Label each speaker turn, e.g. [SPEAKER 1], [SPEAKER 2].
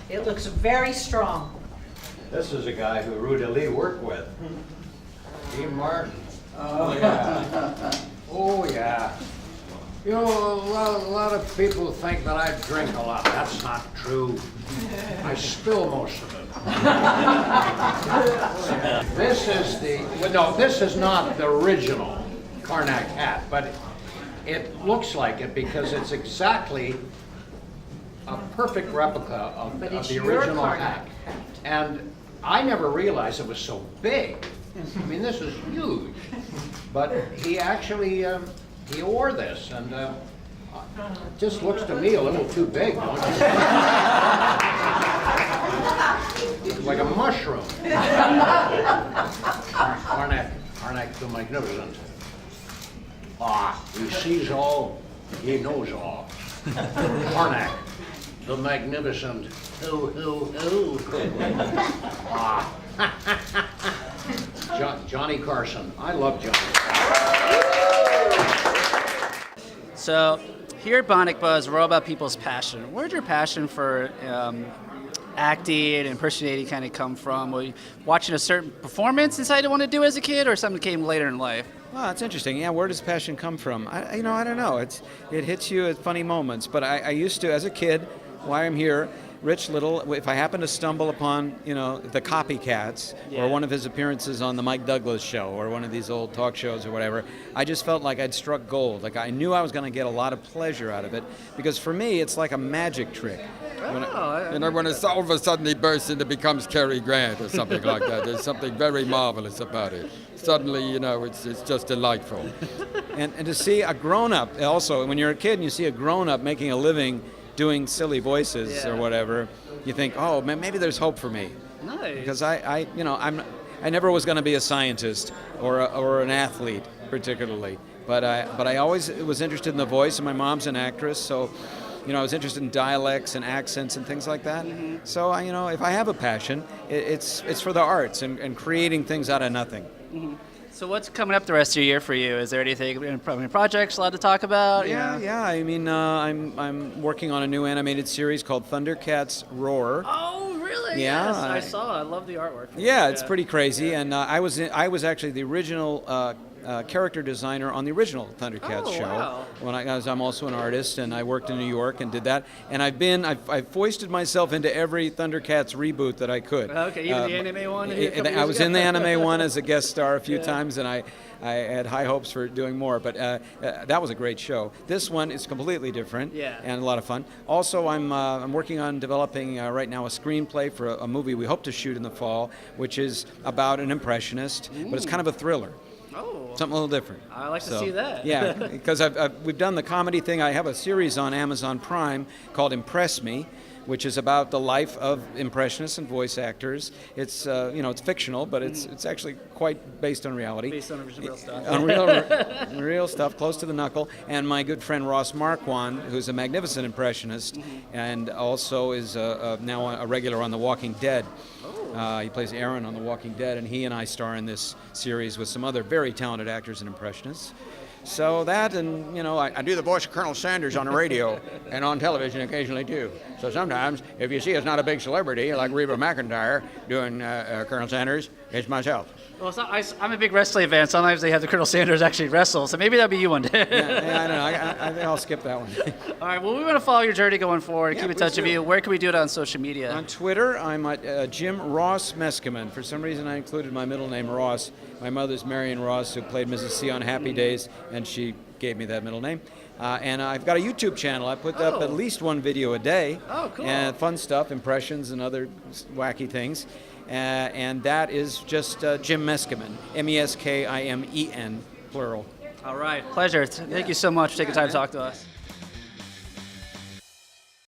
[SPEAKER 1] It looks very strong.
[SPEAKER 2] This is a guy who Rudy Lee worked with. Dean Martin.
[SPEAKER 3] Oh, yeah. Oh, yeah. You know, a lot of people think that I drink a lot. That's not true. I spill most of it. This is this is not the original Karnak hat, but it looks like it because it's exactly a perfect replica of the original hat. And I never realized it was so big. I mean, this is huge. But he actually, he wore this, and it just looks to me a little too big, don't you? It's like a mushroom. Karnak the Magnificent. He sees all, he knows all. Karnak the Magnificent. Johnny Carson. I love Johnny.
[SPEAKER 4] So here at Bionic Buzz, we're all about people's passion. Where'd your passion for acting and impersonating kind of come from? Were you watching a certain performance and decided to want to do it as a kid, or something came later in life?
[SPEAKER 5] Well, that's interesting. Yeah, where does passion come from? I don't know. It hits you at funny moments. But I used to, as a kid, while I'm here, Rich Little, if I happen to stumble upon, the Copycats, or one of his appearances on the Mike Douglas show, or one of these old talk shows or whatever, I just felt like I'd struck gold. Like I knew I was going to get a lot of pleasure out of it, because for me, it's like a magic trick.
[SPEAKER 6] When all of a sudden he bursts and it becomes Cary Grant or something like that. There's something very marvelous about it. Suddenly, it's just delightful.
[SPEAKER 5] And to see a grown-up, also, when you're a kid and you see a grown-up making a living doing silly voices or whatever, you think, oh, maybe there's hope for me.
[SPEAKER 4] Nice.
[SPEAKER 5] Because I never was going to be a scientist or an athlete particularly, but I always was interested in the voice, and my mom's an actress, so I was interested in dialects and accents and things like that. Mm-hmm. So if I have a passion, it's for the arts and creating things out of nothing.
[SPEAKER 4] Mm-hmm. So what's coming up the rest of your year for you? Is there anything, any projects allowed to talk about?
[SPEAKER 5] Yeah. I mean, I'm working on a new animated series called Thundercats Roar.
[SPEAKER 4] Oh, really?
[SPEAKER 5] Yeah.
[SPEAKER 4] Yes, I saw it. I love the artwork.
[SPEAKER 5] Yeah, it's pretty crazy. And I was actually the original character designer on the original Thundercats show.
[SPEAKER 4] Wow.
[SPEAKER 5] I'm also an artist, and I worked in New York and did that. And I've foisted myself into every Thundercats reboot that I could.
[SPEAKER 4] Okay, even the anime one.
[SPEAKER 5] I was in the anime one as a guest star a few times, and I had high hopes for doing more. But that was a great show. This one is completely different and a lot of fun. Also, I'm working on developing right now a screenplay for a movie we hope to shoot in the fall, which is about an impressionist, but it's kind of a thriller.
[SPEAKER 4] Oh.
[SPEAKER 5] Something a little different.
[SPEAKER 4] I like to see that.
[SPEAKER 5] Yeah, because we've done the comedy thing. I have a series on Amazon Prime called Impress Me, which is about the life of impressionists and voice actors. It's it's fictional, but it's actually quite based on reality.
[SPEAKER 4] Based on real stuff.
[SPEAKER 5] On real stuff, close to the knuckle. And my good friend Ross Marquand, who's a magnificent impressionist, and also is now a regular on The Walking Dead. He plays Aaron on The Walking Dead, and he and I star in this series with some other very talented actors and impressionists. So that, and I do the voice of Colonel Sanders on the radio and on television occasionally too. So sometimes, if you see it's not a big celebrity like Reba McEntire doing Colonel Sanders, it's myself.
[SPEAKER 4] Well, I'm a big wrestling fan. Sometimes they have the Colonel Sanders actually wrestle, so maybe that'll be you one day.
[SPEAKER 5] Yeah, I don't know. I think I'll skip that one.
[SPEAKER 4] All right. Well, we want to follow your journey going forward. Keep in touch with you. Where can we do it on social media?
[SPEAKER 5] On Twitter, I'm at Jim Ross Meskimen. For some reason, I included my middle name Ross. My mother's Marion Ross, who played Mrs. C on Happy Days, and she gave me that middle name. And I've got a YouTube channel. I put up at least one video a day.
[SPEAKER 4] Oh, cool.
[SPEAKER 5] And fun stuff, impressions and other wacky things. And that is just Jim Meskimen, Meskimen, plural.
[SPEAKER 4] All right. Pleasure. Thank you so much for taking time to talk to us.